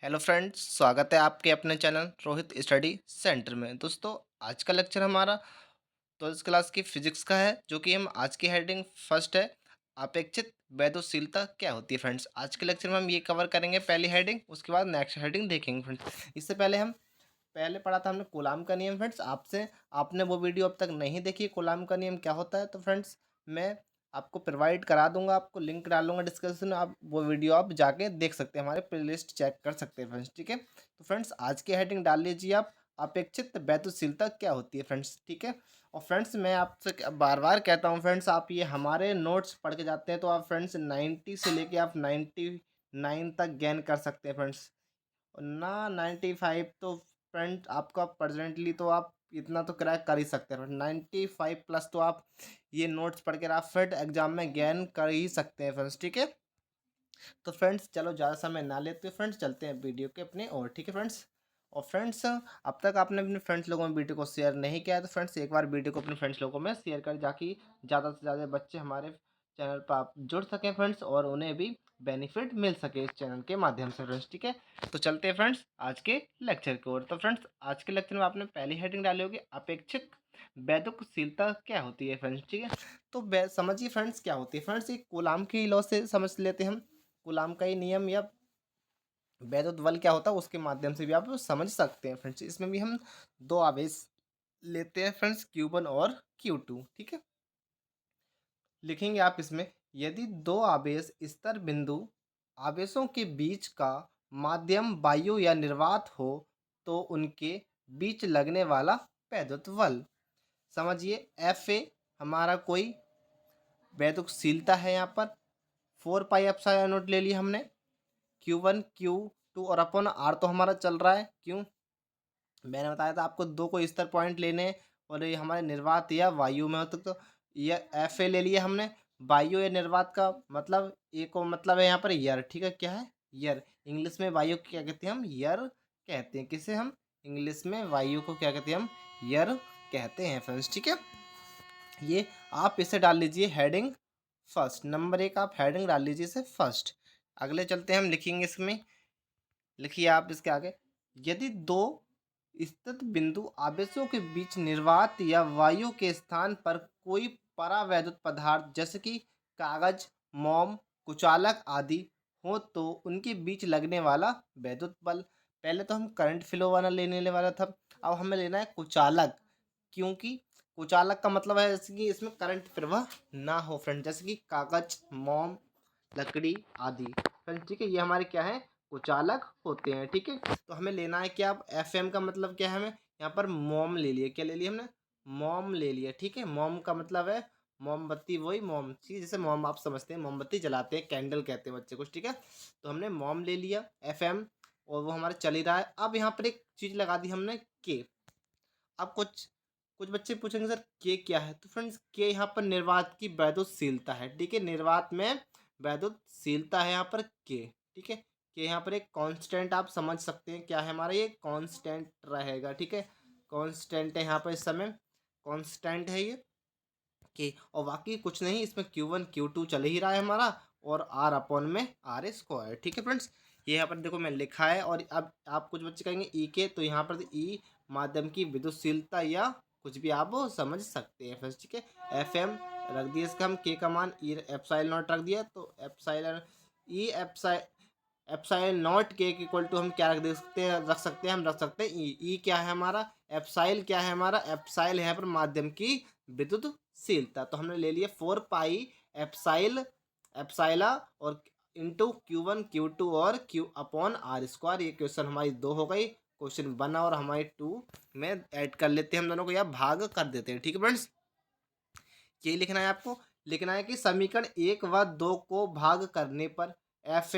Hello friends, स्वागत है आपके अपने चैनल रोहित स्टडी सेंटर में। दोस्तों, आज का लेक्चर हमारा 12th क्लास की फिजिक्स का है, जो कि हम आज की हेडिंग फर्स्ट है, अपेक्षित वैद्युशीलता क्या होती है। फ्रेंड्स, आज के लेक्चर में हम ये कवर करेंगे पहली हेडिंग, उसके बाद नेक्स्ट हेडिंग देखेंगे। फ्रेंड्स, इससे पहले हम पहले पढ़ा था हमने कूलाम का नियम। फ्रेंड्स, आपसे आपने वो वीडियो अब तक नहीं देखी कूलाम का नियम क्या होता है, तो फ्रेंड्स मैं आपको प्रोवाइड करा दूंगा, आपको लिंक डालूंगा डिस्क्रिप्शन में, आप वो वीडियो आप जाके देख सकते हैं, हमारे प्लेलिस्ट चेक कर सकते हैं। फ्रेंड्स, ठीक है। तो फ्रेंड्स, आज की हेडिंग डाल लीजिए आप, अपेक्षित वैद्युशीलता क्या होती है। फ्रेंड्स, ठीक है। और फ्रेंड्स, मैं आपसे बार बार कहता हूँ फ्रेंड्स, आप ये हमारे नोट्स पढ़ के जाते हैं तो आप फ्रेंड्स 90 से लेके आप 99 तक गेन कर सकते हैं। फ्रेंड्स, ना 95 तो फ्रेंड आपका प्रेजेंटली तो आप इतना तो क्रैक कर ही सकते हैं। 95 प्लस तो आप ये नोट्स पढ़ कर आप फिर एग्जाम में गेन कर ही सकते हैं। फ्रेंड्स, ठीक है। तो फ्रेंड्स, चलो ज़्यादा समय ना लेते हुए फ्रेंड्स चलते हैं वीडियो के अपने और, ठीक है फ्रेंड्स। और फ्रेंड्स, अब तक आपने अपने फ्रेंड्स लोगों में वीडियो को शेयर नहीं किया है तो फ्रेंड्स एक बार वीडियो को अपने फ्रेंड्स लोगों में शेयर कर, जाकि ज़्यादा से ज़्यादा बच्चे हमारे चैनल पर आप जुड़ सकें फ्रेंड्स, और उन्हें भी बेनिफिट मिल सके इस चैनल के माध्यम से। फ्रेंड्स, ठीक है। तो चलते हैं फ्रेंड्स आज के लेक्चर की ओर। तो फ्रेंड्स, आज के लेक्चर में आपने पहली हेडिंग डाली होगी, अपेक्षित वैद्युशीलता क्या होती है। फ्रेंड्स, ठीक है। तो समझिए फ्रेंड्स क्या होती है। फ्रेंड्स, एक कूलाम की लॉ से समझ लेते हैं हम, कूलाम का ही नियम या वैद्युत बल क्या होता है उसके माध्यम से भी आप समझ सकते हैं। फ्रेंड्स, इसमें भी हम दो आवेश लेते हैं फ्रेंड्स, Q1 और Q2, ठीक है। लिखेंगे आप इसमें, यदि दो आवेश स्तर बिंदु आवेशों के बीच का माध्यम वायु या निर्वात हो तो उनके बीच लगने वाला वैद्युत बल, समझिए एफ ए हमारा कोई वैद्युशीलता है। यहाँ पर 4 पाई एप्सिलॉन नॉट ले लिया हमने, Q1 Q2 और अपन आर तो हमारा चल रहा है। क्यों, मैंने बताया था आपको दो को स्तर पॉइंट लेने हैं, और ये हमारे निर्वात या वायु में होते तो ये एफ ए ले लिया हमने। वायु या निर्वात का मतलब ए को मतलब है यहाँ पर ईयर, ठीक है। क्या है, ईयर। इंग्लिश में वायु को क्या कहते हैं हम, ईयर कहते हैं। किसे हम इंग्लिश में वायु को क्या कहते हैं हम, ईयर कहते हैं। फ्रेंड्स, ठीक है। ये आप इसे डाल लीजिए हेडिंग फर्स्ट, नंबर एक आप हेडिंग डाल लीजिए इसे फर्स्ट। अगले चलते हैं, हम लिखेंगे इसमें, लिखिए आप इसके आगे, यदि दो स्थित बिंदु आवेशों के बीच निर्वात या वायु के स्थान पर कोई परावैद्युत पदार्थ जैसे कि कागज, मोम, कुचालक आदि हो तो उनके बीच लगने वाला वैद्युत बल, पहले तो हम करंट फ्लो वाला लेने वाला था, अब हमें लेना है कुचालक। क्योंकि कुचालक का मतलब है जैसे कि इसमें करंट प्रवाह ना हो फ्रेंड, जैसे कि कागज, मोम, लकड़ी आदि। फ्रेंड्स, ठीक है, ये हमारे क्या है, कुचालक होते हैं। ठीक है। तो हमें लेना है क्या, अब एफ एम का मतलब क्या है, हमें यहाँ पर मोम ले लिए, क्या ले लिया हमने, मोम ले लिया। ठीक है। मोम का मतलब है मोमबत्ती, वही मोम, ठीक है, जैसे मोम आप समझते हैं, मोमबत्ती जलाते हैं, कैंडल कहते हैं बच्चे कुछ। ठीक है। तो हमने मोम ले लिया एफ एम, और वो हमारे चल ही रहा है। अब यहाँ पर एक चीज लगा दी हमने के। अब कुछ कुछ बच्चे पूछेंगे सर के क्या है, तो फ्रेंड्स के यहाँ पर निर्वात की वैद्युतशीलता है। ठीक है। निर्वात में वैद्युतशीलता है यहाँ पर के। ठीक है। के यहाँ पर एक कांस्टेंट आप समझ सकते हैं क्या है हमारा, ये कांस्टेंट रहेगा। ठीक है। कांस्टेंट है यहाँ पर, इस समय कांस्टेंट है ये के, और बाकी कुछ नहीं, इसमें Q1 Q2 चल ही रहा है हमारा, और आर अपॉन में आर स्क्वायर। ठीक है फ्रेंड्स, ये यहाँ पर देखो मैं लिखा है। और अब आप कुछ बच्चे कहेंगे ई के, तो यहाँ पर ई माध्यम की विद्युतशीलता या कुछ भी आप समझ सकते हैं फ्रेंड्स। ठीक है। एफ एम रख दिया, इसका हम के का मान ई एप्सिलॉन नॉट रख दिया, तो एप्सिलॉन ई एप्साइल नॉट के इक्वल टू हम क्या रख दे सकते हैं, हम रख सकते हैं ई क्या है हमारा, एप्साइल क्या है हमारा, एप्साइल है यहाँ पर माध्यम की विद्युतशीलता। तो हमने ले लिया 4 पाई एप्साइल एप्साइला और इंटू Q1 Q2 और Q अपॉन आर स्क्वायर। ये क्वेश्चन हमारी 2 हो गई, क्वेश्चन 1 और हमारी 2 में ऐड कर लेते हैं हम दोनों को, या भाग कर देते हैं। ठीक है फ्रेंड्स, यही लिखना है आपको। लिखना है कि समीकरण 1 व 2 को भाग करने पर एफ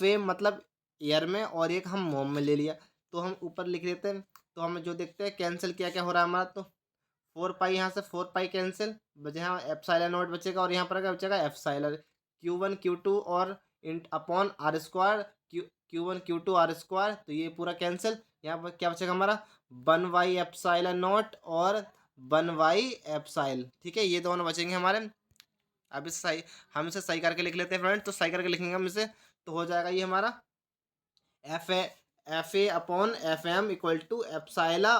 एम मतलब एयर में, और एक हम मोम में ले लिया, तो हम ऊपर लिख देते हैं। तो हम जो देखते हैं कैंसिल क्या क्या हो रहा है हमारा, तो 4 पाई, यहाँ से 4 पाई कैंसिल, बचे यहाँ एप्सिलॉन नॉट बचेगा, और यहाँ पर क्या बचेगा, एप्सिलॉन Q1 Q2 और into upon r square Q1 Q2 r square, तो ये पूरा कैंसिल। यहाँ पर क्या बचेगा हमारा, 1 बाई एप्सिलॉन नॉट और 1 बाई एप्सिल। ठीक है, ये दोनों बचेंगे हमारे। अब इस सही, हम इसे सही करके लिख लेते हैं फ्रेंड, तो सही करके लिखेंगे हम इसे, तो हो जाएगा ये हमारा F A upon F M equal to epsilon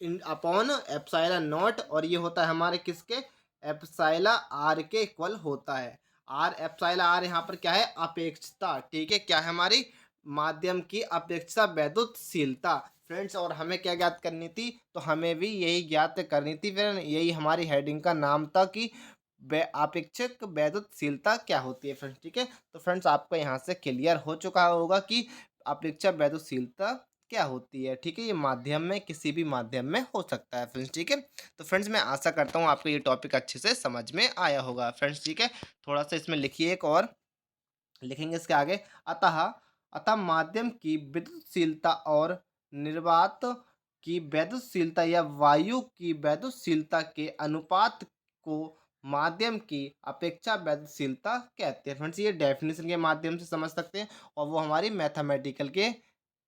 n upon epsilon naught, और ये होता है हमारे किसके, एप्साइला आर के इक्वल होता है। आर एप्साइला आर यहाँ पर क्या है, अपेक्षता, ठीक है, क्या है हमारी, माध्यम की अपेक्षा वैद्युतशीलता फ्रेंड्स। और हमें क्या ज्ञात करनी थी, तो हमें भी यही ज्ञात करनी थी, फिर यही हमारी हेडिंग का नाम था कि अपेक्षक वैद्युतशीलता क्या होती है फ्रेंड्स, ठीक है। तो फ्रेंड्स आपको यहाँ से क्लियर हो चुका होगा कि अपेक्षा वैद्युतशीलता क्या होती है, ठीक है। ये माध्यम में, किसी भी माध्यम में हो सकता है फ्रेंड्स, ठीक है। तो फ्रेंड्स मैं आशा करता हूँ आपको ये टॉपिक अच्छे से समझ में आया होगा फ्रेंड्स, ठीक है। थोड़ा सा इसमें लिखिए एक और, लिखेंगे इसके आगे, अतः अतः माध्यम की विद्युतशीलता और निर्वात की वैद्युतशीलता या वायु की वैद्युतशीलता के अनुपात को माध्यम की अपेक्षा वैद्युतशीलता कहते हैं फ्रेंड्स। ये डेफिनेशन के माध्यम से समझ सकते हैं, और वो हमारी मैथमेटिकल के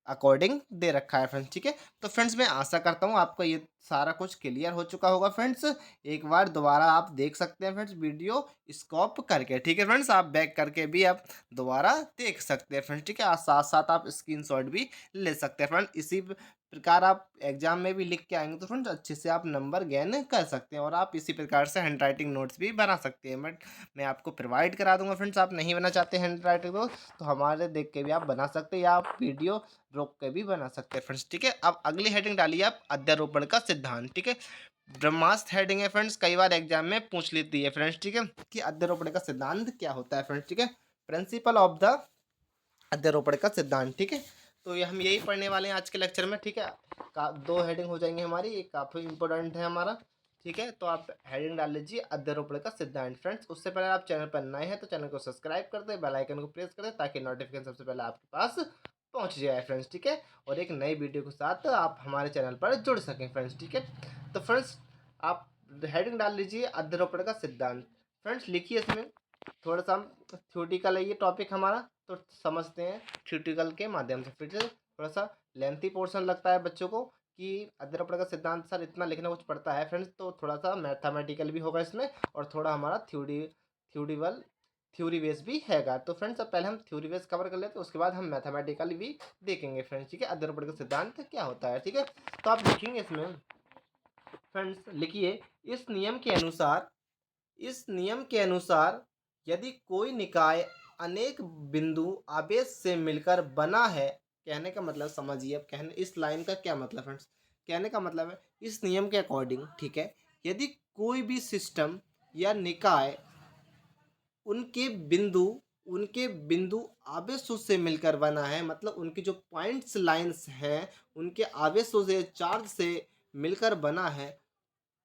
अकॉर्डिंग दे रखा है फ्रेंड्स, ठीक है। तो फ्रेंड्स मैं आशा करता हूँ आपको ये सारा कुछ क्लियर हो चुका होगा फ्रेंड्स। एक बार दोबारा आप देख सकते हैं फ्रेंड्स वीडियो स्टॉप करके, ठीक है फ्रेंड्स, आप बैक करके भी आप दोबारा देख सकते हैं फ्रेंड्स, ठीक है। और साथ साथ आप स्क्रीनशॉट भी ले सकते हैं फ्रेंड्स। इसी प्रकार आप एग्जाम में भी लिख के आएंगे तो फ्रेंड्स अच्छे से आप नंबर गेन कर सकते हैं, और आप इसी प्रकार से हैंड राइटिंग नोट्स भी बना सकते हैं। बट मैं आपको प्रोवाइड करा दूंगा फ्रेंड्स, आप नहीं बना चाहते हैंड राइटिंग तो हमारे देख के भी आप बना सकते हैं, या आप वीडियो रोक के भी बना सकते हैं फ्रेंड्स, ठीक है। अब अगली हेडिंग डालिए आप, अध्यारोपण का सिद्धांत, ठीक है। ब्रह्मास्त्र हेडिंग है फ्रेंड्स, कई बार एग्जाम में पूछ लेती है फ्रेंड्स, ठीक है, कि अध्यारोपण का सिद्धांत क्या होता है फ्रेंड्स, ठीक है। प्रिंसिपल ऑफ द अध्यारोपण का सिद्धांत, ठीक है। तो ये हम यही पढ़ने वाले हैं आज के लेक्चर में, ठीक है। दो हेडिंग हो जाएंगी हमारी, एक काफ़ी इंपॉर्टेंट है हमारा, ठीक है। तो आप हेडिंग डाल लीजिए अध्यारोपण का सिद्धांत फ्रेंड्स। उससे पहले आप चैनल पर नए हैं तो चैनल को सब्सक्राइब कर दें, बेल आइकन को प्रेस कर दें, ताकि नोटिफिकेशन सबसे पहले आपके पास पहुंच जाए फ्रेंड्स, ठीक है। और एक नई वीडियो के साथ आप हमारे चैनल पर जुड़ सकें फ्रेंड्स, ठीक है। तो फ्रेंड्स आप हेडिंग डाल लीजिए अध्यारोपण का सिद्धांत फ्रेंड्स, लिखिए इसमें थोड़ा सा थ्योरेटिकल है ये टॉपिक हमारा, तो समझते हैं थ्योरेटिकल के माध्यम से। फिर से थोड़ा सा लेंथी पोर्शन लगता है बच्चों को कि अध्यारोपण का सिद्धांत सर इतना लिखना कुछ पड़ता है फ्रेंड्स, तो थोड़ा सा मैथमेटिकल भी होगा इसमें, और थोड़ा हमारा थ्योरीवल थ्योरी बेस भी हैगा। तो फ्रेंड्स अब पहले हम थ्योरी बेस कवर कर लेते हैं, उसके बाद हम मैथमेटिकल भी देखेंगे फ्रेंड्स, ठीक है। अध्यारोपण का सिद्धांत क्या होता है, ठीक है। तो आप लिखेंगे इसमें फ्रेंड्स, लिखिए, इस नियम के अनुसार यदि कोई निकाय अनेक बिंदु आवेश से मिलकर बना है, कहने का मतलब समझिए, अब कहने इस लाइन का क्या मतलब फ्रेंड्स, कहने का मतलब है इस नियम के अकॉर्डिंग, ठीक है, यदि कोई भी सिस्टम या निकाय उनके बिंदु उनके बिंदु आवेशों से मिलकर बना है, मतलब उनकी जो पॉइंट्स लाइंस हैं उनके आवेशों से, चार्ज से मिलकर बना है,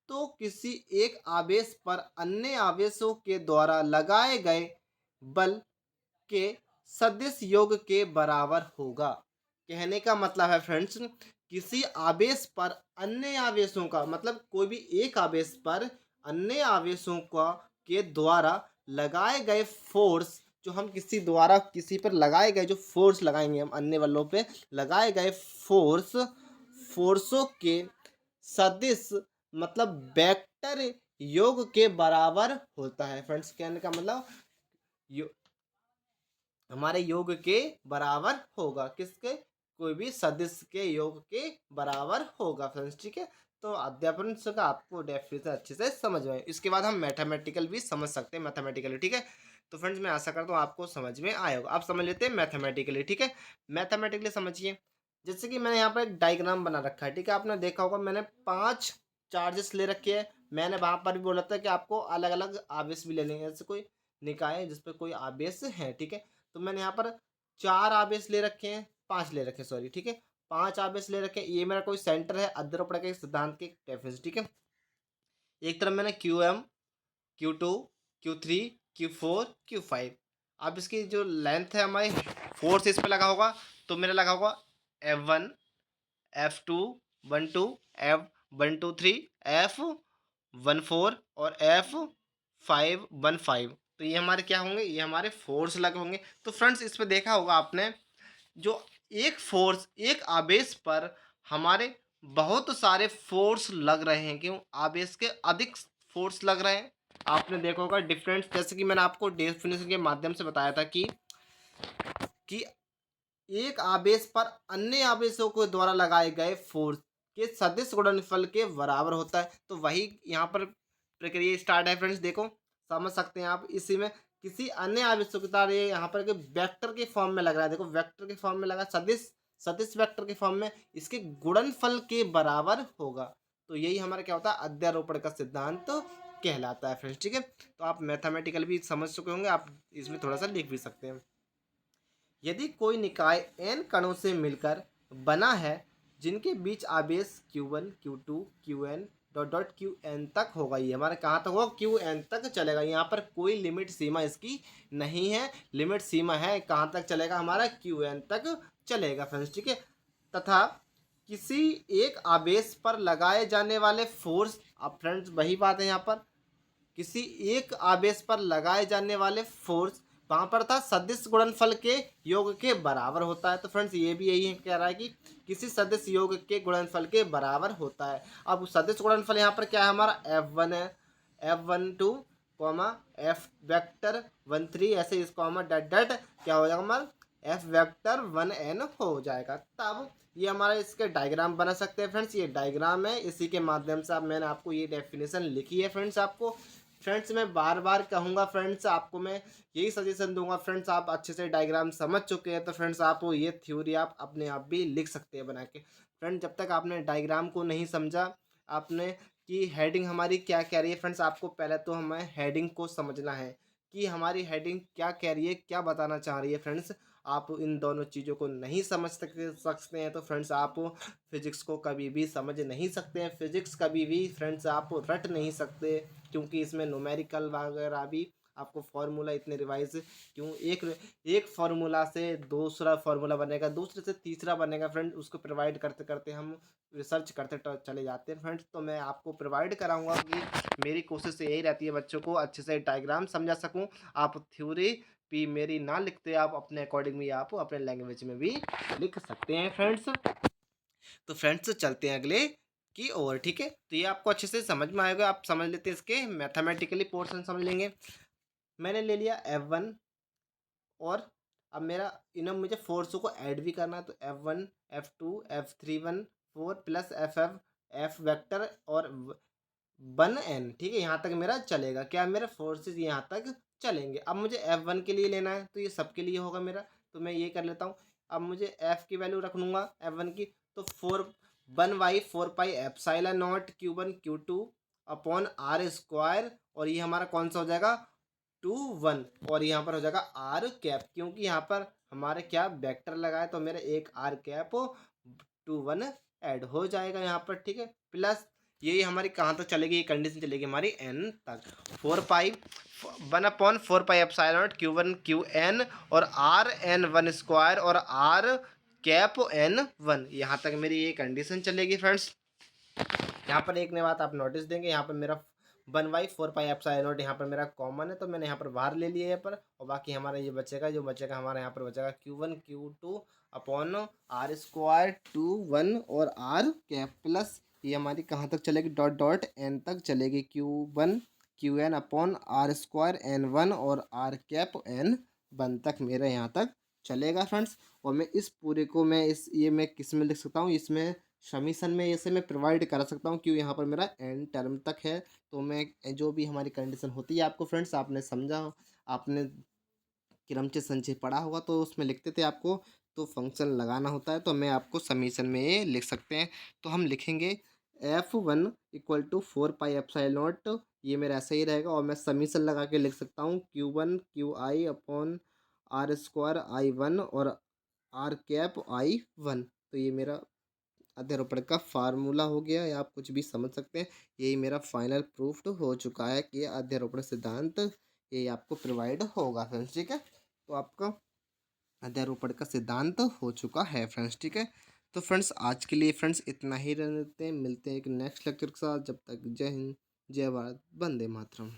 तो किसी एक आवेश पर अन्य आवेशों के द्वारा लगाए गए बल के सदिश योग के बराबर होगा। कहने का मतलब है फ्रेंड्स, किसी आवेश पर अन्य आवेशों का मतलब कोई भी एक आवेश पर अन्य आवेशों का के द्वारा लगाए गए फोर्स, जो हम किसी द्वारा किसी पर लगाए गए जो फोर्स लगाएंगे हम अन्य बलों पे लगाए गए फोर्सों के सदिश मतलब वेक्टर योग के बराबर होता है फ्रेंड्स। कहने का मतलब हमारे योग के बराबर होगा, किसके, कोई भी सदिश के योग के बराबर होगा फ्रेंड्स, ठीक है। तो अध्यापन का आपको डेफिनेशन अच्छे से समझ में आए, इसके बाद हम मैथमेटिकल भी समझ सकते हैं मैथमेटिकली, ठीक है। तो फ्रेंड्स मैं आशा करता हूँ आपको समझ में आया होगा। आप समझ लेते हैं मैथमेटिकली, ठीक है। मैथमेटिकली समझिए, जैसे कि मैंने यहाँ पर एक डायग्राम बना रखा है, ठीक है। आपने देखा होगा मैंने 5 चार्जेस ले रखे हैं, मैंने वहाँ पर भी बोला था कि आपको अलग अलग आवेश भी लेने हैं, जैसे कोई निकाय है जिसपे कोई आवेश है, ठीक है। तो मैंने यहाँ पर 4 आवेश ले रखे हैं, 5 ले रखे सॉरी, ठीक है। 5 आवेश ले रखे हैं, ये मेरा कोई सेंटर है अध्यारोपण के सिद्धांत के डेफिनेशन, ठीक है। एक तरफ मैंने Qm, Q2, Q3, Q4, Q5। अब इसकी जो लेंथ है हमारी फोर्स इस पे लगा होगा, तो मेरा लगा होगा F1, F2 12, F123, F14 और F515। तो ये हमारे क्या होंगे, ये हमारे फोर्स लगे होंगे। तो फ्रेंड्स इस पे देखा होगा आपने, जो एक फोर्स एक आवेश पर हमारे बहुत सारे फोर्स लग रहे हैं, क्यों, आवेश के अधिक फोर्स लग रहे हैं। आपने देखा होगा डिफरेंस, जैसे कि मैंने आपको डेफिनेशन के माध्यम से बताया था कि एक आवेश पर अन्य आवेशों के द्वारा लगाए गए फोर्स के सदिश गुणनफल के बराबर होता है। तो वही यहाँ पर प्रक्रिया स्टार्ट है फ्रेंड्स, देखो समझ सकते हैं आप। इसी में किसी अन्य आवेशों के द्वारा ये यहाँ पर वेक्टर के फॉर्म में लग रहा है, देखो वेक्टर के फॉर्म में लगा, सदिश सदिश वेक्टर के फॉर्म में, इसके गुणनफल के बराबर होगा। तो यही हमारा क्या होता है, अध्यारोपण का सिद्धांत तो कहलाता है फ्रेंड्स, ठीक है। तो आप मैथमेटिकल भी समझ चुके होंगे, आप इसमें थोड़ा सा लिख भी सकते हैं। यदि कोई निकाय n कणों से मिलकर बना है जिनके बीच आवेश q1 q2 qn dot dot qn तक होगा, ये हमारा कहाँ तक होगा, qn तक चलेगा। यहाँ पर कोई लिमिट सीमा इसकी नहीं है, लिमिट सीमा है कहाँ तक चलेगा, हमारा qn तक चलेगा फ्रेंड्स, ठीक है। तथा किसी एक आवेश पर लगाए जाने वाले फोर्स, अब फ्रेंड्स वही बात है यहाँ पर, किसी एक आवेश पर लगाए जाने वाले फोर्स वहां पर था सदिश गुणनफल के योग के बराबर होता है। तो फ्रेंड्स ये भी यही कह रहा है कि किसी सदिश योग के गुणनफल के बराबर होता है। अब सदिश गुणनफल यहाँ पर क्या है, हमारा F1 है, F12 कॉमा F वेक्टर 13 ऐसे इस कॉमा डट डट क्या हो जाएगा हमारा F वेक्टर 1n हो जाएगा। तब ये हमारा इसके डायग्राम बना सकते हैं फ्रेंड्स, ये डायग्राम है, इसी के माध्यम से अब मैंने आपको ये डेफिनेशन लिखी है फ्रेंड्स। आपको फ्रेंड्स मैं बार बार कहूँगा फ्रेंड्स, आपको मैं यही सजेशन दूंगा फ्रेंड्स, आप अच्छे से डायग्राम समझ चुके हैं तो फ्रेंड्स आप ये थ्योरी आप अपने आप भी लिख सकते हैं बना के। फ्रेंड्स जब तक आपने डायग्राम को नहीं समझा, आपने कि हेडिंग हमारी क्या कह रही है फ्रेंड्स, आपको पहले तो हमें हेडिंग को समझना है कि हमारी हेडिंग क्या कह रही है, क्या बताना चाह रही है फ्रेंड्स। आप इन दोनों चीज़ों को नहीं समझ सकते हैं तो फ्रेंड्स आप फिजिक्स को कभी भी समझ नहीं सकते हैं, फिजिक्स कभी भी फ्रेंड्स आप रट नहीं सकते, क्योंकि इसमें न्यूमेरिकल वगैरह भी आपको फार्मूला इतने रिवाइज क्यों, एक एक फार्मूला से दूसरा फार्मूला बनेगा, दूसरे से तीसरा बनेगा फ्रेंड, उसको प्रोवाइड करते करते हम रिसर्च करते चले जाते हैं फ्रेंड्स। तो मैं आपको प्रोवाइड कराऊंगा कि मेरी कोशिश यही रहती है बच्चों को अच्छे से डायग्राम समझा सकूं। आप थ्योरी भी मेरी ना लिखते, आप अपने अकॉर्डिंग भी आप अपने लैंग्वेज में भी लिख सकते हैं फ्रेंड्स। तो फ्रेंड्स चलते हैं अगले की ओर, ठीक है। तो ये आपको अच्छे से समझ में आएगा, आप समझ लेते हैं, इसके मैथमेटिकली पोर्शन समझ लेंगे। मैंने ले लिया F1 और अब मेरा इन्हें मुझे फोर्सों को ऐड भी करना है, तो F1 F2 F3 4 plus F vector और 1n, ठीक है, यहाँ तक मेरा चलेगा, क्या मेरा फोर्सेस यहाँ तक चलेंगे। अब मुझे F1 के लिए लेना है तो ये सबके लिए होगा मेरा, तो मैं ये कर लेता हूँ। अब मुझे F की वैल्यू रख लूँगा F1 की, तो 4 epsilon not Q1 Q2 upon R square, और ये हमारा कौन सा हो जाएगा 2 1, और यहाँ पर हो जाएगा आर कैप, क्योंकि यहाँ पर हमारे क्या वेक्टर लगा है तो मेरा एक आर कैप 2 1 ऐड हो जाएगा यहाँ पर, ठीक है। प्लस यही हमारी कहाँ तक चलेगी, ये कंडीशन चलेगी हमारी एन तक, 1/4 पाई एप्सिलॉन नॉट Q1 Qn और Rn1 स्क्वायर और R कैप N1, यहाँ तक मेरी ये कंडीशन चलेगी फ्रेंड्स। यहाँ पर एक नई बात आप नोटिस देंगे, यहाँ पर मेरा 1/4 पाई एप्सिलॉन नॉट यहाँ पर मेरा कॉमन है, तो मैंने यहाँ पर बाहर ले लिया है पर, और बाकी हमारा ये बचेगा, जो बचेगा हमारा यहाँ पर बचेगा Q1 Q2 upon R square 2 1 और R कैप, प्लस ये हमारी कहाँ तक चलेगी, डॉट डॉट एन तक चलेगी, Q1 Qn upon R square N1 और R कैप N1 तक मेरा यहाँ तक चलेगा फ्रेंड्स। और मैं इस पूरे को मैं किस में लिख सकता हूँ, इसमें समीशन में ऐसे मैं प्रोवाइड करा सकता हूँ, क्यों यहाँ पर मेरा एंड टर्म तक है। तो मैं जो भी हमारी कंडीशन होती है आपको फ्रेंड्स आपने समझा, आपने क्रमचय संचय पढ़ा होगा तो उसमें लिखते थे आपको, तो फंक्शन लगाना होता है, तो मैं आपको समीशन में ये लिख सकते हैं। तो हम लिखेंगे F1 equal to 4 pi epsilon naught, ये मेरा ऐसा ही रहेगा, और मैं समीशन लगा के लिख सकता हूँ Q1 QI upon R square I1 और R कैप I1। तो ये मेरा अध्यारोपण का फार्मूला हो गया, या आप कुछ भी समझ सकते हैं। यही मेरा फाइनल प्रूफ हो चुका है कि अध्यारोपण सिद्धांत ये आपको प्रोवाइड होगा फ्रेंड्स, ठीक है। तो आपका अध्यारोपण का सिद्धांत हो चुका है फ्रेंड्स, ठीक है। तो फ्रेंड्स आज के लिए फ्रेंड्स इतना ही रहते हैं, मिलते हैं एक नेक्स्ट लेक्चर के साथ, जब तक जय हिंद, जय भारत, वंदे मातरम।